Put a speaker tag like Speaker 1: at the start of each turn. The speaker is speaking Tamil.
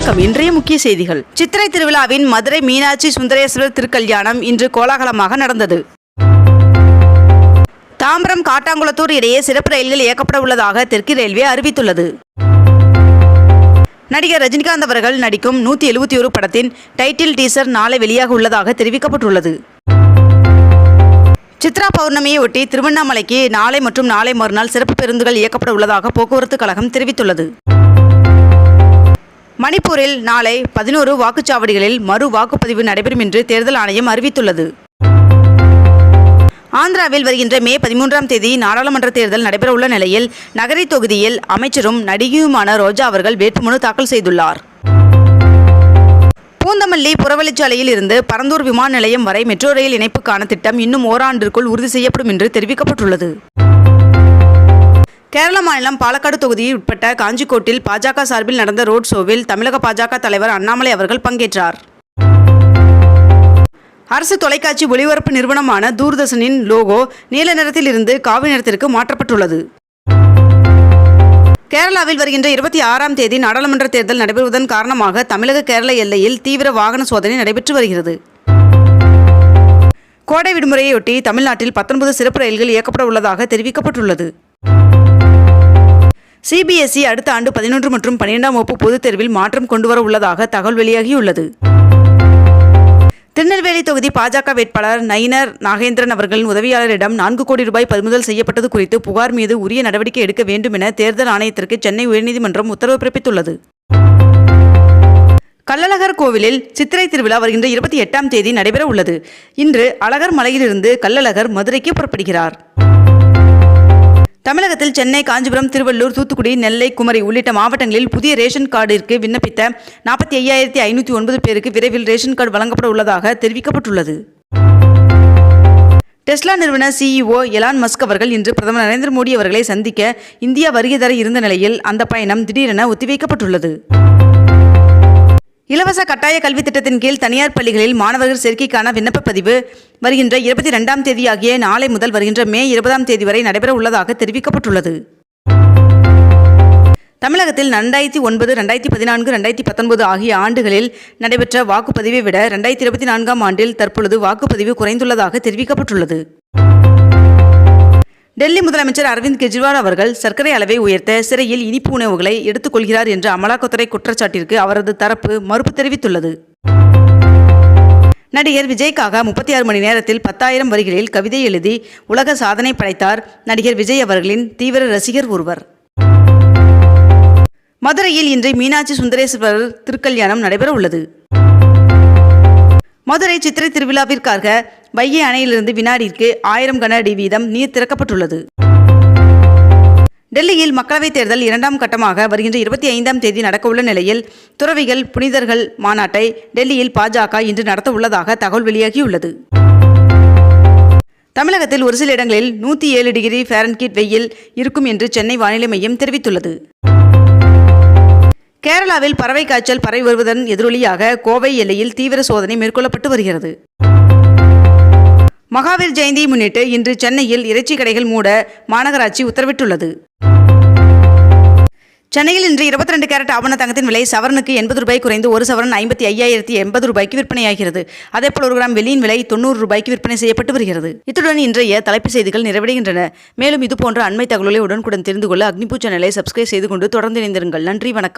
Speaker 1: வணக்கம். இன்றைய முக்கிய செய்திகள். சித்திரை திருவிழாவின் மதுரை மீனாட்சி சுந்தரேஸ்வரர் திருக்கல்யாணம் இன்று கோலாகலமாக நடந்தது. தாம்பரம் காட்டாங்குளத்தூர் இடையே சிறப்பு ரயில்கள் இயக்கப்பட உள்ளதாக தெற்கு ரயில்வே அறிவித்துள்ளது. நடிகர் ரஜினிகாந்த் அவர்கள் நடிக்கும் 171 படத்தின் டைட்டில் டீசர் நாளை வெளியாக உள்ளதாக தெரிவிக்கப்பட்டுள்ளது. சித்ரா பௌர்ணமியை ஒட்டி திருவண்ணாமலைக்கு நாளை மற்றும் நாளை மறுநாள் சிறப்பு பேருந்துகள் இயக்கப்பட உள்ளதாக போக்குவரத்து கழகம் தெரிவித்துள்ளது. மணிப்பூரில் நாளை 11 வாக்குச்சாவடிகளில் மறு வாக்குப்பதிவு நடைபெறும் என்று தேர்தல் ஆணையம் அறிவித்துள்ளது. ஆந்திராவில் வருகின்ற மே 13ஆம் தேதி நாடாளுமன்ற தேர்தல் நடைபெறவுள்ள நிலையில் நகரி தொகுதியில் அமைச்சரும் நடிகையுமான ரோஜா அவர்கள் வேட்புமனு தாக்கல் செய்துள்ளார். பூந்தமல்லி புறவழிச்சாலையில் இருந்து பரந்தூர் விமான நிலையம் வரை மெட்ரோ ரயில் இணைப்புக்கான திட்டம் இன்னும் ஓராண்டிற்குள் உறுதி செய்யப்படும் என்று தெரிவிக்கப்பட்டுள்ளது. கேரள மாநிலம் பாலக்காடு தொகுதியில் உட்பட்ட காஞ்சிக்கோட்டில் பாஜக சார்பில் நடந்த ரோட் ஷோவில் தமிழக பாஜக தலைவர் அண்ணாமலை அவர்கள் பங்கேற்றார். அரசு தொலைக்காட்சி ஒளிபரப்பு நிறுவனமான தூர்தர்ஷனின் லோகோ நீல நிறத்தில் இருந்து காவி நிறத்திற்கு மாற்றப்பட்டுள்ளது. கேரளாவில் வருகின்ற 26ஆம் தேதி நாடாளுமன்ற தேர்தல் நடைபெறுவதன் காரணமாக தமிழக கேரள எல்லையில் தீவிர வாகன சோதனை நடைபெற்று வருகிறது. கோடை விடுமுறையொட்டி தமிழ்நாட்டில் 19 சிறப்பு ரயில்கள் இயக்கப்பட உள்ளதாக தெரிவிக்கப்பட்டுள்ளது. சிபிஎஸ்இ அடுத்த ஆண்டு 11 மற்றும் 12ஆம் வகுப்பு பொதுத் தேர்வில் மாற்றம் கொண்டுவர உள்ளதாக தகவல் வெளியாகியுள்ளது. திருநெல்வேலி தொகுதி பாஜக வேட்பாளர் நயினார் நாகேந்திரன் அவர்களின் உதவியாளரிடம் 4 கோடி ரூபாய் பறிமுதல் செய்யப்பட்டது குறித்து புகார் மீது உரிய நடவடிக்கை எடுக்க வேண்டும் என தேர்தல் ஆணையத்திற்கு சென்னை உயர்நீதிமன்றம் உத்தரவு பிறப்பித்துள்ளது. கள்ளழகர் கோவிலில் சித்திரை திருவிழா வருகின்ற 28ஆம் தேதி நடைபெற உள்ளது. இன்று அழகர் மலையிலிருந்து கள்ளழகர் மதுரைக்கு புறப்படுகிறார். தமிழகத்தில் சென்னை, காஞ்சிபுரம், திருவள்ளூர், தூத்துக்குடி, நெல்லை, குமரி உள்ளிட்ட மாவட்டங்களில் புதிய ரேஷன் கார்டிற்கு விண்ணப்பித்த 45,509 பேருக்கு விரைவில் ரேஷன் கார்டு வழங்கப்பட உள்ளதாக தெரிவிக்கப்பட்டுள்ளது. டெஸ்லா நிறுவன CEO எலான் மஸ்க் அவர்கள் இன்று பிரதமர் நரேந்திர மோடி அவர்களை சந்திக்க இந்தியா வருகை தர இருந்த நிலையில் அந்த பயணம் திடீரென ஒத்திவைக்கப்பட்டுள்ளது. இலவச கட்டாய கல்வி திட்டத்தின் கீழ் தனியார் பள்ளிகளில் மாணவர்கள் சேர்க்கைக்கான விண்ணப்ப பதிவு வருகின்ற 22ஆம் தேதி ஆகிய நாளை முதல் வருகின்ற மே 20ஆம் தேதி வரை நடைபெற உள்ளதாக தெரிவிக்கப்பட்டுள்ளது. தமிழகத்தில் 2009, 2014, 2019 ஆகிய ஆண்டுகளில் நடைபெற்ற வாக்குப்பதிவை விட 2024ஆம் ஆண்டில் தற்பொழுது வாக்குப்பதிவு குறைந்துள்ளதாக தெரிவிக்கப்பட்டுள்ளது. டெல்லி முதலமைச்சர் அரவிந்த் கெஜ்ரிவால் அவர்கள் சர்க்கரை அளவை உயர்த்த சிறையில் இனிப்பு உணவுகளை எடுத்துக்கொள்கிறார் என்ற அமலாக்கத்துறை குற்றச்சாட்டிற்கு அவரது தரப்பு மறுப்பு தெரிவித்துள்ளது. நடிகர் விஜய்க்காக 36 மணி நேரத்தில் 10,000 வரிகளில் கவிதை எழுதி உலக சாதனை படைத்தார் நடிகர் விஜய் அவர்களின் தீவிர ரசிகர் ஒருவர். மதுரையில் இன்று மீனாட்சி சுந்தரேஸ்வரர் திருக்கல்யாணம் நடைபெற உள்ளது. மதுரை சித்திரை திருவிழாவிற்காக வைகை அணையிலிருந்து வினாடிக்கு 1000 கன அடி வீதம் நீர் திறக்கப்பட்டுள்ளது. டெல்லியில் மக்களவைத் தேர்தல் 2ஆம் கட்டமாக வருகின்ற 25ஆம் தேதி நடக்கவுள்ள நிலையில் துறவிகள் புனிதர்கள் மாநாட்டை டெல்லியில் பாஜக இன்று நடத்த உள்ளதாக தகவல் வெளியாகியுள்ளது. தமிழகத்தில் ஒரு சில இடங்களில் 107 டிகிரி ஃபாரன்ஹீட் வெயில் இருக்கும் என்று சென்னை வானிலை மையம் தெரிவித்துள்ளது. கேரளாவில் பறவை காய்ச்சல் பரவி வருவதன் எதிரொலியாக கோவை எல்லையில் தீவிர சோதனை மேற்கொள்ளப்பட்டு வருகிறது. மகாவீர் ஜெயந்தியை முன்னிட்டு இன்று சென்னையில் இறைச்சி கடைகள் மூட மாநகராட்சி உத்தரவிட்டுள்ளது. சென்னையில் இன்று 22 கேரட் ஆபண தங்கத்தின் விலை சவரனுக்கு 80 ரூபாய் குறைந்து ஒரு சவரன் 55,080 ரூபாய்க்கு விற்பனையாகிறது. அதேபோல் 1 கிராம் வெள்ளியின் விலை 90 ரூபாய்க்கு விற்பனை செய்யப்பட்டு வருகிறது. இத்துடன் இன்றைய தலைப்புச் செய்திகள் நிறைவடைகின்றன. மேலும் இதுபோன்ற அண்மை தகவல்களை உடனுக்குடன் தெரிந்து கொள்ள அக்னிபூ சேனலை சப்ஸ்கிரைப் செய்து கொண்டு தொடர்ந்து இணைந்திருங்கள். நன்றி, வணக்கம்.